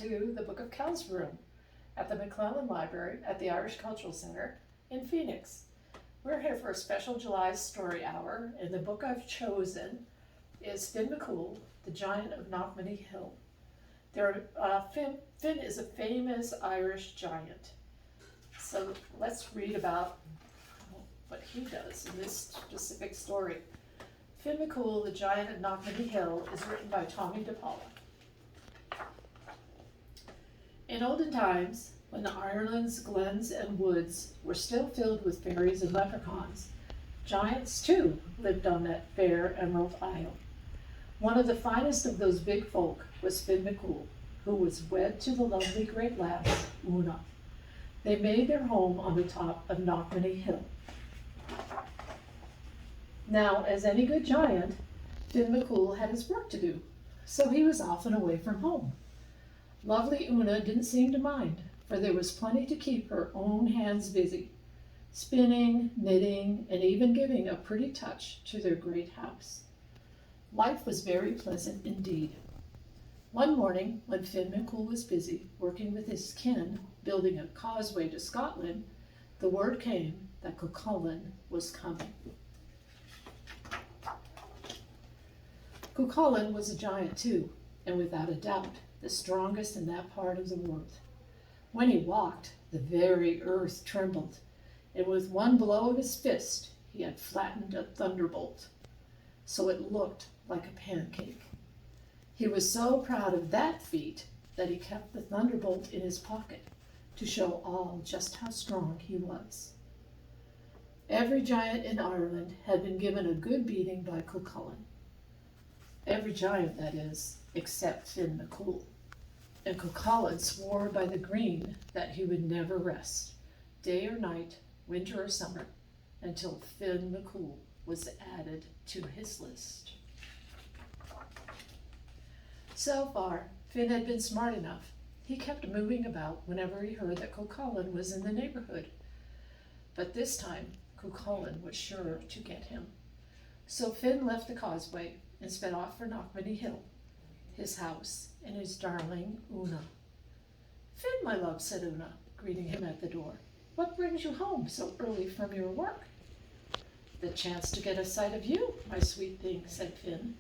to the Book of Kells Room at the McClellan Library at the Irish Cultural Center in Phoenix. We're here for a special July story hour, and the book I've chosen is Finn McCool, the Giant of Knockmany Hill. Finn is a famous Irish giant. So let's read about what he does in this specific story. Finn McCool, the Giant of Knockmany Hill, is written by Tomie de Paolo. In olden times, when Ireland's glens and woods were still filled with fairies and leprechauns, giants too lived on that fair emerald isle. One of the finest of those big folk was Finn McCool, who was wed to the lovely great lass, Una. They made their home on the top of Knockmany Hill. Now, as any good giant, Finn McCool had his work to do, so he was often away from home. Lovely Una didn't seem to mind, for there was plenty to keep her own hands busy, spinning, knitting, and even giving a pretty touch to their great house. Life was very pleasant indeed. One morning, when Finn McCool was busy working with his kin, building a causeway to Scotland, the word came that Cuchulainn was coming. Cuchulainn was a giant too, and without a doubt, the strongest in that part of the world. When he walked, the very earth trembled, and with one blow of his fist, he had flattened a thunderbolt, so it looked like a pancake. He was so proud of that feat that he kept the thunderbolt in his pocket to show all just how strong he was. Every giant in Ireland had been given a good beating by Cuchulainn. Every giant, that is, except Finn McCool. And Cuchulainn swore by the green that he would never rest, day or night, winter or summer, until Finn McCool was added to his list. So far, Finn had been smart enough. He kept moving about whenever he heard that Cuchulainn was in the neighborhood. But this time, Cuchulainn was sure to get him. So Finn left the causeway and sped off for Knockmany Hill, his house, and his darling Una. "Finn, my love," said Una, greeting him at the door. "What brings you home so early from your work?" "The chance to get a sight of you, my sweet thing," said Finn.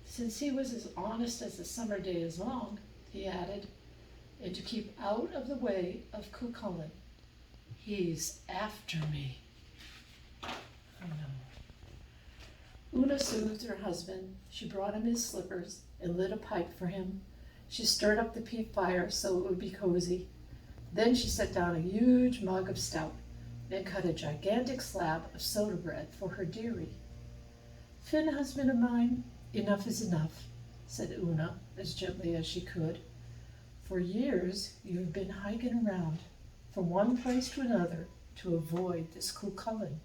Since he was as honest as the summer day is long, he added, "and to keep out of the way of Cuchulainn. He's after me." Oh no. Una soothed her husband. She brought him his slippers and lit a pipe for him. She stirred up the peat fire so it would be cozy. Then she set down a huge mug of stout and cut a gigantic slab of soda bread for her dearie. "Finn, husband of mine, enough is enough," said Una as gently as she could. "For years you've been hiking around from one place to another to avoid this Cuchulainn.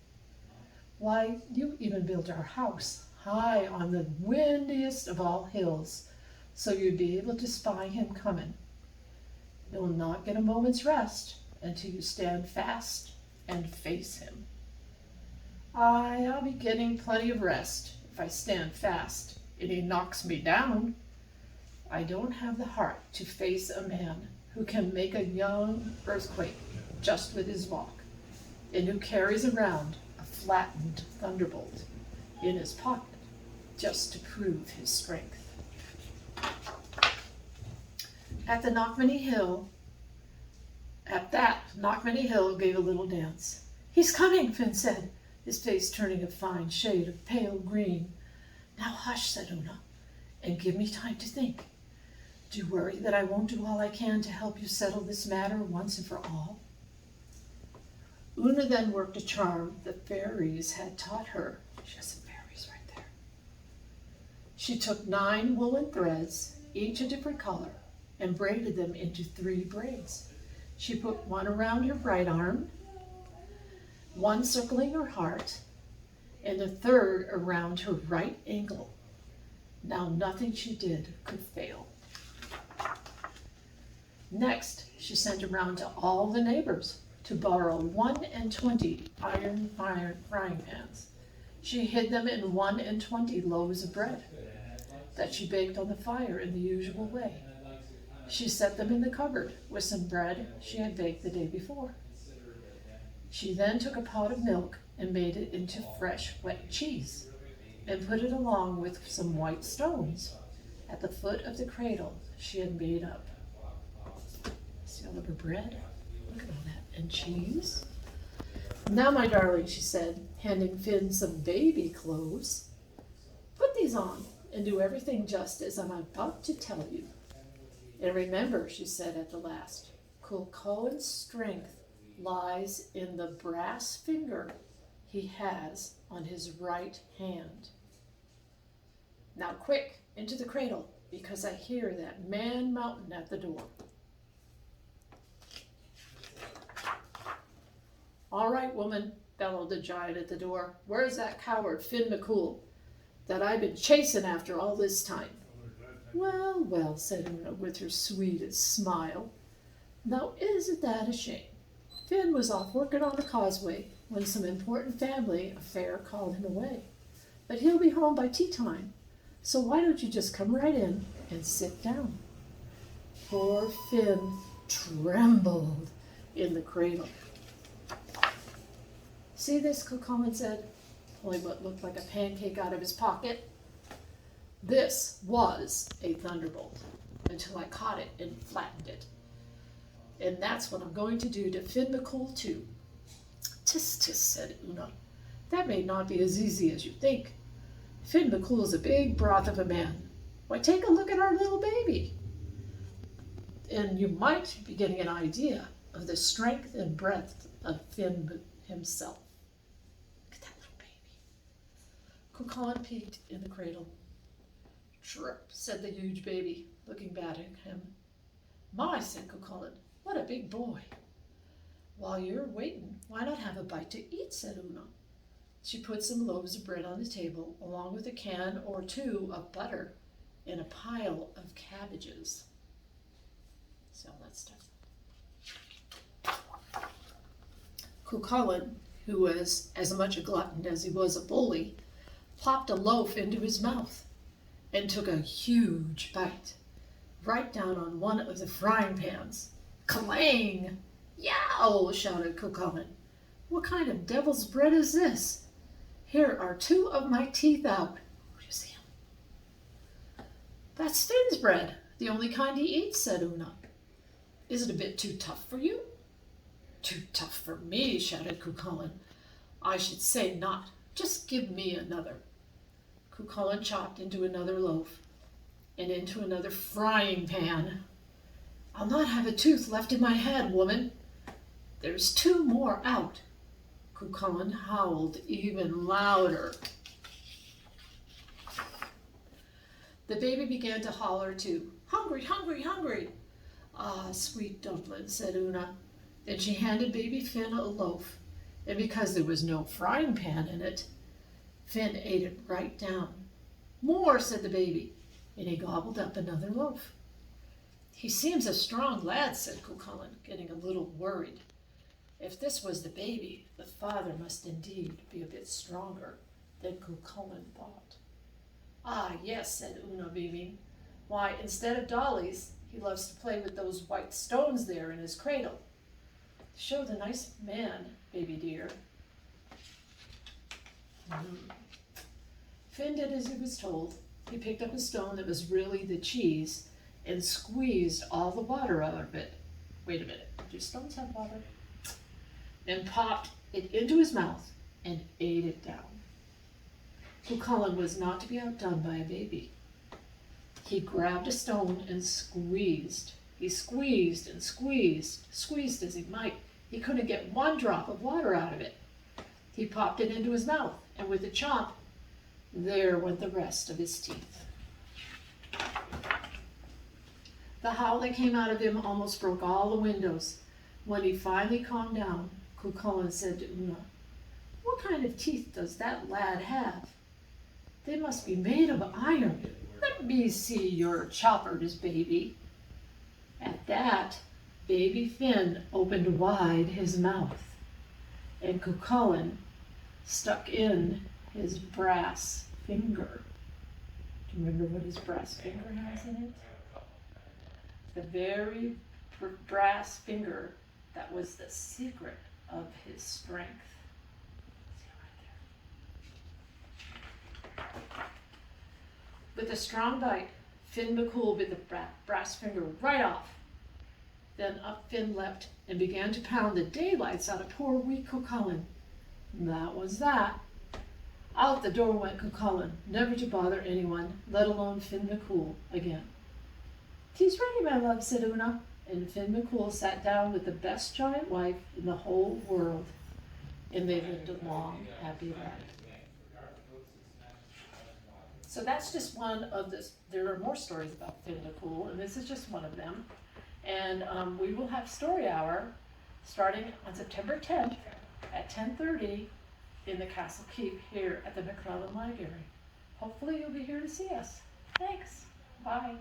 Why, you even built our house high on the windiest of all hills, so you'd be able to spy him coming. You'll not get a moment's rest until you stand fast and face him." I'll be getting plenty of rest if I stand fast and he knocks me down. I don't have the heart to face a man who can make a young earthquake just with his walk, and who carries around a flattened thunderbolt in his pocket just to prove his strength. At that, Knockmany Hill gave a little dance. "He's coming," Finn said, his face turning a fine shade of pale green. "Now hush," said Una, "and give me time to think. Do you worry that I won't do all I can to help you settle this matter once and for all?" Una then worked a charm the fairies had taught her. She has some fairies right there. She took 9 woolen threads, each a different color, and braided them into 3 braids. She put one around her right arm, one circling her heart, and a third around her right ankle. Now nothing she did could fail. Next, she sent around to all the neighbors to borrow 1 iron frying pans. She hid them in 1 loaves of bread that she baked on the fire in the usual way. She set them in the cupboard with some bread she had baked the day before. She then took a pot of milk and made it into fresh, wet cheese, and put it along with some white stones at the foot of the cradle she had made up. See all of her bread? Look at all that. And cheese. Now, my darling, she said, handing Finn some baby clothes. Put these on and do everything just as I'm about to tell you. And remember, she said at the last, Cuchulainn's strength lies in the brass finger he has on his right hand. Now quick, into the cradle, because I hear that man mountain at the door. All right, woman, bellowed the giant at the door. Where's that coward, Finn McCool, that I've been chasing after all this time? Well, well, said Una with her sweetest smile. Now isn't that a shame? Finn was off working on the causeway when some important family affair called him away. But he'll be home by tea time, so why don't you just come right in and sit down? Poor Finn trembled in the cradle. See this, Cuchulainn said, pulling what looked like a pancake out of his pocket. This was a thunderbolt until I caught it and flattened it. And that's what I'm going to do to Finn McCool too. Tis, tis, said Una. That may not be as easy as you think. Finn McCool's a big broth of a man. Why, take a look at our little baby. And you might be getting an idea of the strength and breadth of Finn himself. Look at that little baby. Cuchulainn peeked in the cradle. Chirp, said the huge baby, looking back at him. My, said Cuchulainn, what a big boy. While you're waiting, why not have a bite to eat, said Una. She put some loaves of bread on the table, along with a can or two of butter and a pile of cabbages. So let's start. Cuchulainn, who was as much a glutton as he was a bully, plopped a loaf into his mouth and took a huge bite, right down on one of the frying pans. Clang! Yow! Shouted Cuchulainn. What kind of devil's bread is this? Here are two of my teeth out. Oh, do you see them? That's Finn's bread, the only kind he eats, said Una. Is it a bit too tough for you? Too tough for me, shouted Cuchulainn. I should say not. Just give me another. Cuchulainn chopped into another loaf and into another frying pan. I'll not have a tooth left in my head, woman. There's two more out. Cuchulainn howled even louder. The baby began to holler too. Hungry, hungry, hungry. Ah, sweet dumpling, said Una. Then she handed baby Finn a loaf, and because there was no frying pan in it, Finn ate it right down. More, said the baby, and he gobbled up another loaf. He seems a strong lad, said Cuchulainn, getting a little worried. If this was the baby, the father must indeed be a bit stronger than Cuchulainn thought. Ah, yes, said Una, beaming. Why, instead of dollies, he loves to play with those white stones there in his cradle. Show the nice man, baby dear. Finn did as he was told. He picked up a stone that was really the cheese and squeezed all the water out of it. Wait a minute, do stones have water? Then popped it into his mouth and ate it down. Cuchulainn was not to be outdone by a baby. He grabbed a stone and squeezed. He squeezed and squeezed, squeezed as he might. He couldn't get one drop of water out of it. He popped it into his mouth, and with a chomp, there went the rest of his teeth. The howl that came out of him almost broke all the windows. When he finally calmed down, Cuchulainn said to Una, What kind of teeth does that lad have? They must be made of iron. Let me see your choppers, baby. At that, baby Finn opened wide his mouth, and Cuchulainn stuck in his brass finger. Do you remember what his brass finger has in it? the very brass finger that was the secret of his strength. See right there. With a strong bite, Finn McCool bit the brass finger right off. Then up Finn leapt and began to pound the daylights out of poor weak Cucullin. That was that. Out the door went Cucullin, never to bother anyone, let alone Finn McCool again. "'Tis ready, my love," said Una, and Finn McCool sat down with the best giant wife in the whole world, and they lived a long, happy life. So that's just one of the, there are more stories about Finn McCool, and this is just one of them. And we will have Story Hour starting on September 10th at 10:30 in the Castle Keep here at the McClellan Library. Hopefully you'll be here to see us. Thanks. Bye.